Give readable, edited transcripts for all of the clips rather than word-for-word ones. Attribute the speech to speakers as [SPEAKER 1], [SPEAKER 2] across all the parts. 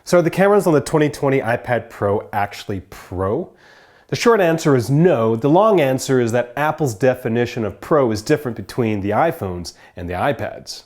[SPEAKER 1] So are the cameras on the 2020 iPad Pro actually pro? The short answer is no. The long answer is that Apple's definition of pro is different between the iPhones and the iPads.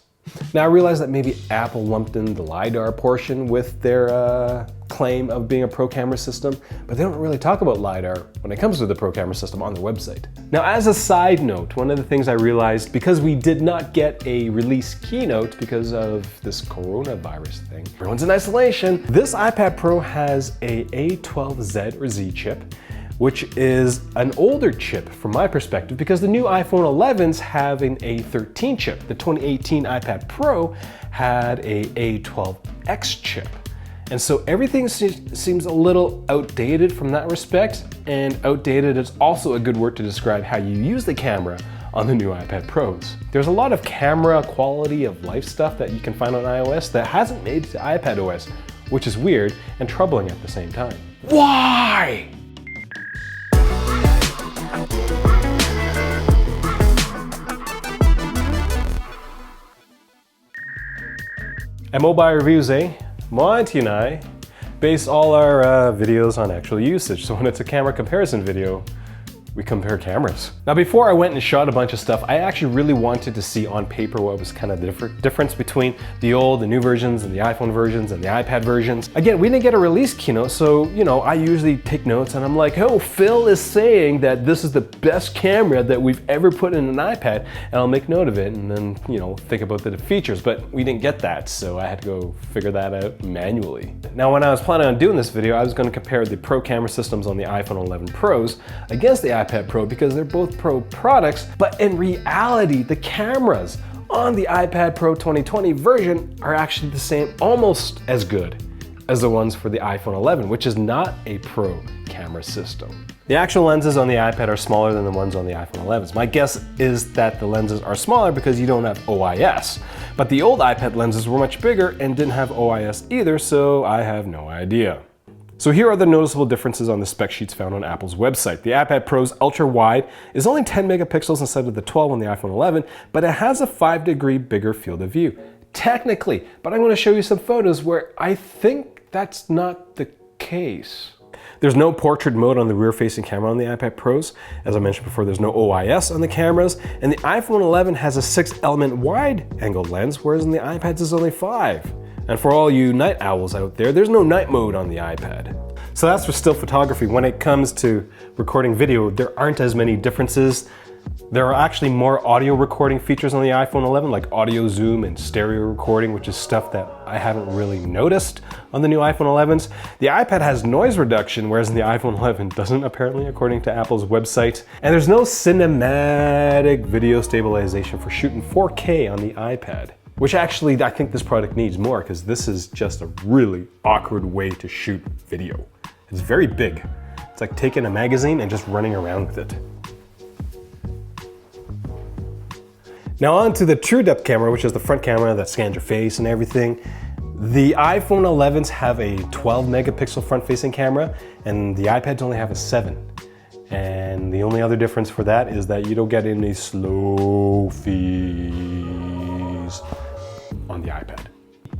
[SPEAKER 1] Now I realize that maybe Apple lumped in the LiDAR portion with their claim of being a pro camera system, but they don't really talk about LiDAR when it comes to the pro camera system on their website. Now as a side note, one of the things I realized, because we did not get a release keynote because of this coronavirus thing, everyone's in isolation, this iPad Pro has a A12Z or Z chip, which is an older chip from my perspective because the new iPhone 11s have an A13 chip. The 2018 iPad Pro had a A12X chip. And so everything seems a little outdated from that respect, and outdated is also a good word to describe how you use the camera on the new iPad Pros. There's a lot of camera quality of life stuff that you can find on iOS that hasn't made it to iPadOS, which is weird and troubling at the same time. Why? At MobileReviewsEh, Monty and I base all our videos on actual usage. So when it's a camera comparison video, we compare cameras. Now before I went and shot a bunch of stuff, I actually really wanted to see on paper what was kind of the difference between the old, the new versions, and the iPhone versions, and the iPad versions. Again, we didn't get a release keynote, so I usually take notes and I'm like, oh, Phil is saying that this is the best camera that we've ever put in an iPad, and I'll make note of it and then, think about the features, but we didn't get that, so I had to go figure that out manually. Now when I was planning on doing this video, I was going to compare the Pro camera systems on the iPhone 11 Pros against the iPad Pro because they're both Pro products, but in reality, the cameras on the iPad Pro 2020 version are actually the same, almost as good as the ones for the iPhone 11, which is not a Pro camera system. The actual lenses on the iPad are smaller than the ones on the iPhone 11s. My guess is that the lenses are smaller because you don't have OIS, but the old iPad lenses were much bigger and didn't have OIS either, so I have no idea. So here are the noticeable differences on the spec sheets found on Apple's website. The iPad Pro's ultra-wide is only 10 megapixels instead of the 12 on the iPhone 11, but it has a 5-degree bigger field of view. Technically, but I'm going to show you some photos where I think that's not the case. There's no portrait mode on the rear-facing camera on the iPad Pros. As I mentioned before, there's no OIS on the cameras, and the iPhone 11 has a 6-element wide-angle lens, whereas in the iPads is only 5. And for all you night owls out there, there's no night mode on the iPad. So that's for still photography. When it comes to recording video, there aren't as many differences. There are actually more audio recording features on the iPhone 11, like audio zoom and stereo recording, which is stuff that I haven't really noticed on the new iPhone 11s. The iPad has noise reduction, whereas the iPhone 11 doesn't, apparently, according to Apple's website. And there's no cinematic video stabilization for shooting 4K on the iPad. Which actually, I think this product needs more because this is just a really awkward way to shoot video. It's very big. It's like taking a magazine and just running around with it. Now on to the true depth camera, which is the front camera that scans your face and everything. The iPhone 11s have a 12 megapixel front facing camera and the iPads only have a 7. And the only other difference for that is that you don't get any slow fees on the iPad.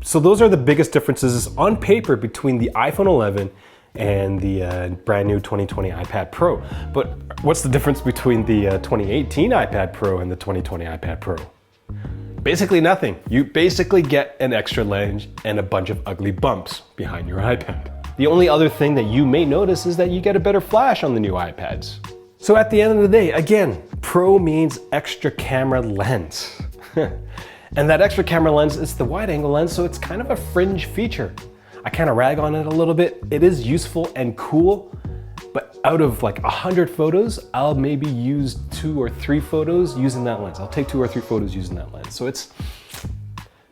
[SPEAKER 1] So those are the biggest differences on paper between the iPhone 11 and the brand new 2020 iPad Pro. But what's the difference between the 2018 iPad Pro and the 2020 iPad Pro? Basically nothing. You basically get an extra lens and a bunch of ugly bumps behind your iPad. The only other thing that you may notice is that you get a better flash on the new iPads. So at the end of the day, again, Pro means extra camera lens. And that extra camera lens is the wide angle lens, so it's kind of a fringe feature. I kind of rag on it a little bit. It is useful and cool, but out of like 100 photos, I'll maybe use 2 or 3 photos using that lens. I'll take 2 or 3 photos using that lens. So it's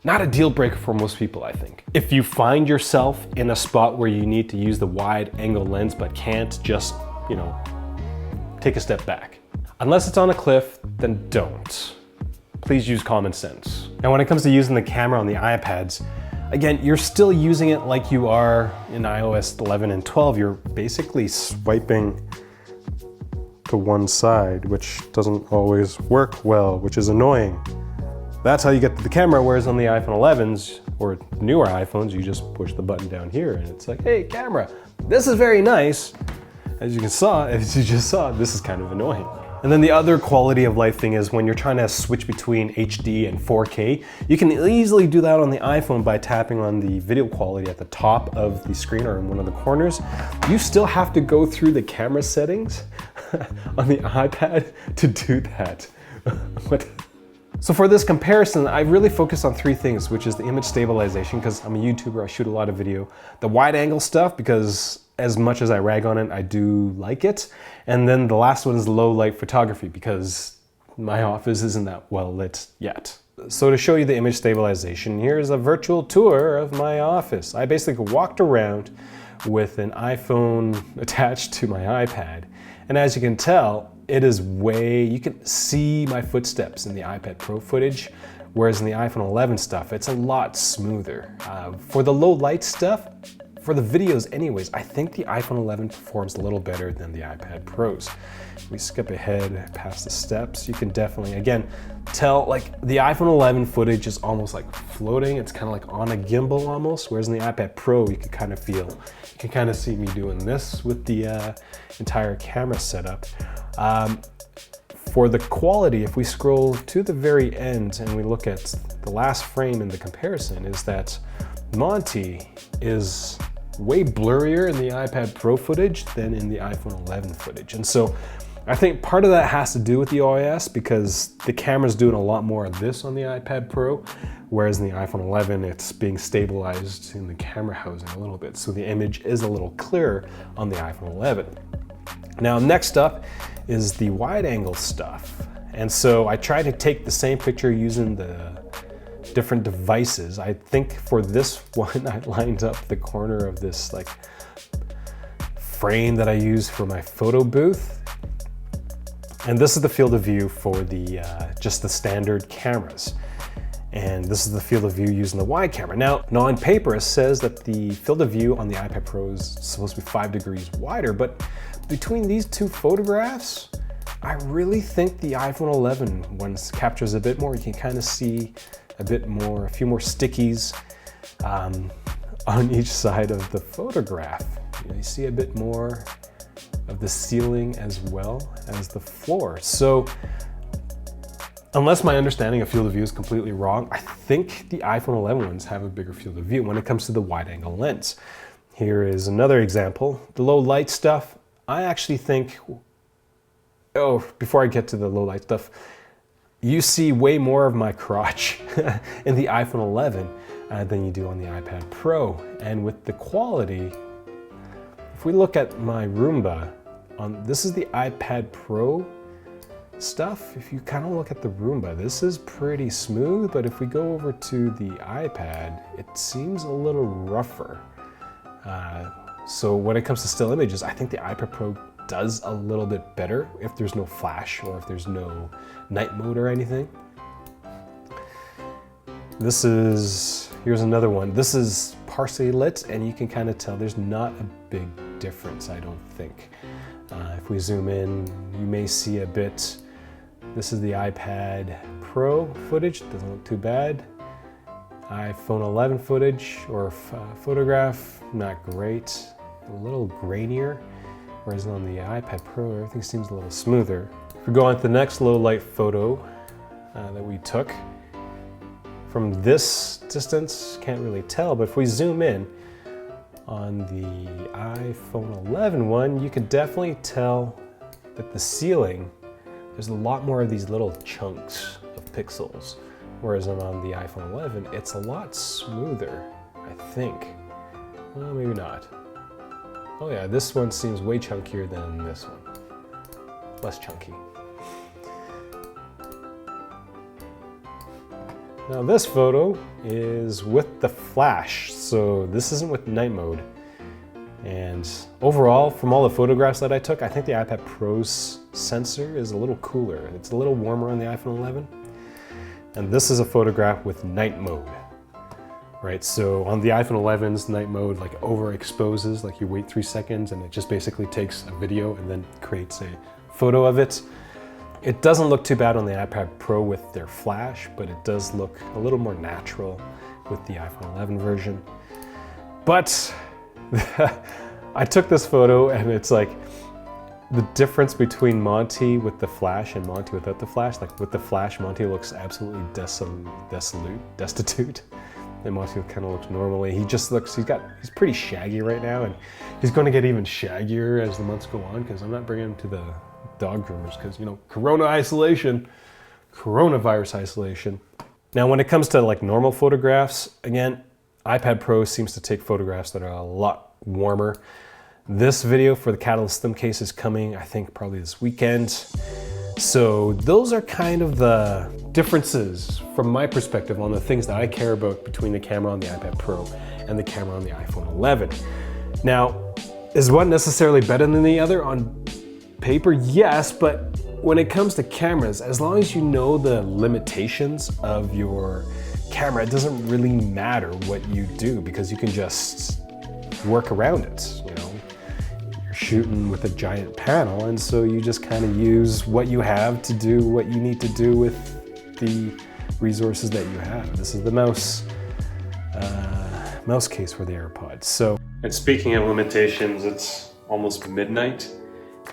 [SPEAKER 1] not a deal breaker for most people, I think. If you find yourself in a spot where you need to use the wide angle lens but can't, just, take a step back. Unless it's on a cliff, then don't. Please use common sense. Now when it comes to using the camera on the iPads, again, you're still using it like you are in iOS 11 and 12. You're basically swiping to one side, which doesn't always work well, which is annoying. That's how you get to the camera, whereas on the iPhone 11s, or newer iPhones, you just push the button down here and it's like, hey, camera, this is very nice. As you just saw, this is kind of annoying. And then the other quality of life thing is when you're trying to switch between HD and 4K, you can easily do that on the iPhone by tapping on the video quality at the top of the screen or in one of the corners. You still have to go through the camera settings on the iPad to do that. What? So for this comparison, I really focused on three things, which is the image stabilization, because I'm a YouTuber, I shoot a lot of video. The wide angle stuff, because as much as I rag on it, I do like it. And then the last one is low light photography, because my office isn't that well lit yet. So to show you the image stabilization, here's a virtual tour of my office. I basically walked around with an iPhone attached to my iPad. And as you can tell, it is you can see my footsteps in the iPad Pro footage, whereas in the iPhone 11 stuff, it's a lot smoother. For the low light stuff, for the videos anyways, I think the iPhone 11 performs a little better than the iPad Pros. If we skip ahead past the steps, you can definitely, again, tell like the iPhone 11 footage is almost like floating. It's kind of like on a gimbal almost, whereas in the iPad Pro, you can kind of feel, you can kind of see me doing this with the entire camera setup. For the quality, if we scroll to the very end and we look at the last frame in the comparison, is that Monty is way blurrier in the iPad Pro footage than in the iPhone 11 footage. And so I think part of that has to do with the OIS, because the camera's doing a lot more of this on the iPad Pro, whereas in the iPhone 11, it's being stabilized in the camera housing a little bit. So the image is a little clearer on the iPhone 11. Now, next up is the wide angle stuff. And so I tried to take the same picture using the different devices. I think for this one, I lined up the corner of this like frame that I use for my photo booth. And this is the field of view for the just the standard cameras. And this is the field of view using the wide camera. Now on paper, it says that the field of view on the iPad Pro is supposed to be 5 degrees wider, but between these two photographs, I really think the iPhone 11 one captures a bit more. You can kind of see a bit more, a few more stickies on each side of the photograph. You see a bit more of the ceiling as well as the floor. So unless my understanding of field of view is completely wrong, I think the iPhone 11 ones have a bigger field of view when it comes to the wide angle lens. Here is another example. The low light stuff, I actually think, before I get to the low light stuff, you see way more of my crotch in the iPhone 11 than you do on the iPad Pro. And with the quality, if we look at my Roomba, this is the iPad Pro stuff. If you kind of look at the Roomba, this is pretty smooth, but if we go over to the iPad, it seems a little rougher. So when it comes to still images, I think the iPad Pro does a little bit better if there's no flash or if there's no night mode or anything. Here's another one. This is partially lit and you can kind of tell there's not a big difference, I don't think. If we zoom in, you may see a bit. This is the iPad Pro footage, doesn't look too bad. iPhone 11 footage or photograph, not great. A little grainier, whereas on the iPad Pro, everything seems a little smoother. If we go on to the next low light photo that we took, from this distance, can't really tell, but if we zoom in on the iPhone 11 one, you could definitely tell that the ceiling, there's a lot more of these little chunks of pixels, whereas on the iPhone 11, it's a lot smoother, I think. Well, maybe not. Oh yeah, this one seems way chunkier than this one. Less chunky. Now this photo is with the flash, so this isn't with night mode. And overall, from all the photographs that I took, I think the iPad Pro's sensor is a little cooler. It's a little warmer on the iPhone 11. And this is a photograph with night mode. Right, so on the iPhone 11's night mode like overexposes, like you wait 3 seconds and it just basically takes a video and then creates a photo of it. It doesn't look too bad on the iPad Pro with their flash, but it does look a little more natural with the iPhone 11 version. But I took this photo and it's like the difference between Monty with the flash and Monty without the flash. Like with the flash, Monty looks absolutely destitute. And Monty kind of looks normally. He just looks, he's pretty shaggy right now, and he's going to get even shaggier as the months go on because I'm not bringing him to the dog groomers because, you know, coronavirus isolation. Now, when it comes to like normal photographs, again, iPad Pro seems to take photographs that are a lot warmer. This video for the Catalyst Slim case is coming, I think, probably this weekend. So those are kind of the differences from my perspective on the things that I care about between the camera on the iPad Pro and the camera on the iPhone 11. Now, is one necessarily better than the other on paper? Yes, but when it comes to cameras, as long as you know the limitations of your camera, it doesn't really matter what you do because you can just work around it, you know? Shooting with a giant panel, and so you just kind of use what you have to do what you need to do with the resources that you have. This is the mouse case for the AirPods. So, and speaking of limitations, it's almost midnight,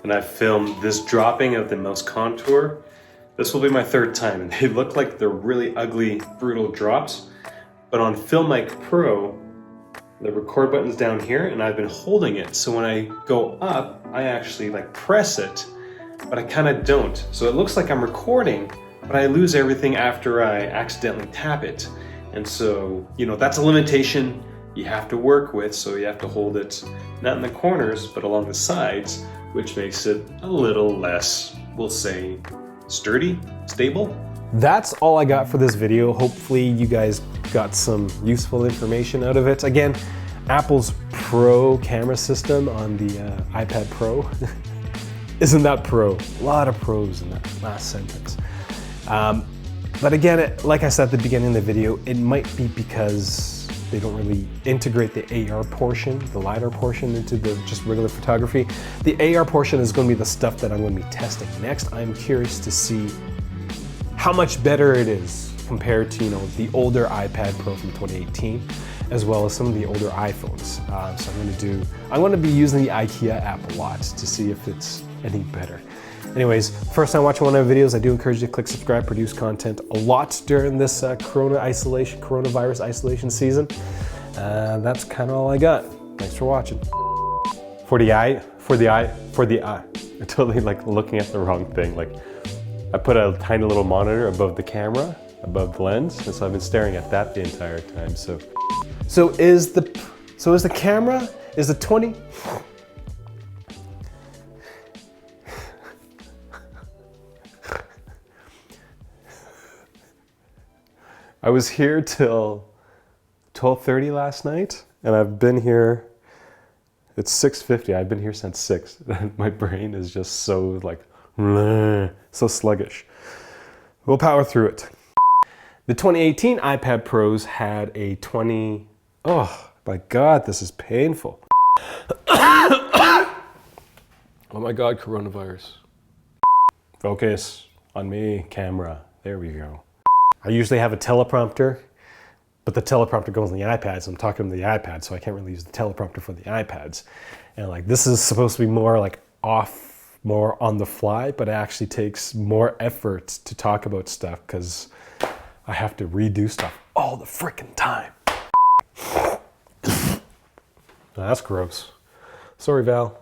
[SPEAKER 1] and I've filmed this dropping of the mouse contour. This will be my third time, and they look like they're really ugly, brutal drops. But on Filmic Pro, the record button's down here and I've been holding it. So when I go up, I actually like press it, but I kind of don't. So it looks like I'm recording, but I lose everything after I accidentally tap it. And so, you know, that's a limitation you have to work with. So you have to hold it not in the corners, but along the sides, which makes it a little less, we'll say, sturdy, stable. That's all I got for this video. Hopefully you guys got some useful information out of it. Again, Apple's Pro camera system on the iPad Pro. Isn't that pro? A lot of pros in that last sentence. But again, like I said at the beginning of the video, it might be because they don't really integrate the AR portion, the LiDAR portion into the just regular photography. The AR portion is going to be the stuff that I'm going to be testing next. I'm curious to see how much better it is compared to, you know, the older iPad Pro from 2018, as well as some of the older iPhones. So I'm going to be using the IKEA app a lot to see if it's any better. Anyways, first time watching one of my videos, I do encourage you to click subscribe, produce content a lot during this coronavirus isolation season. That's kind of all I got. Thanks for watching. For the eye, I'm totally like looking at the wrong thing. Like, I put a tiny little monitor above the camera, above the lens, and so I've been staring at that the entire time. So is the camera, is the 20? I was here till 12:30 last night, and I've been here, it's 6:50, I've been here since 6. My brain is just so like, so sluggish. We'll power through it. The 2018 iPad Pros had a 20, oh my God, this is painful. Oh my God, coronavirus. Focus on me, camera. There we go. I usually have a teleprompter, but the teleprompter goes on the iPad, so I'm talking to the iPad, so I can't really use the teleprompter for the iPads. And like, this is supposed to be more like more on the fly, but it actually takes more effort to talk about stuff because I have to redo stuff all the frickin' time. That's gross. Sorry, Val.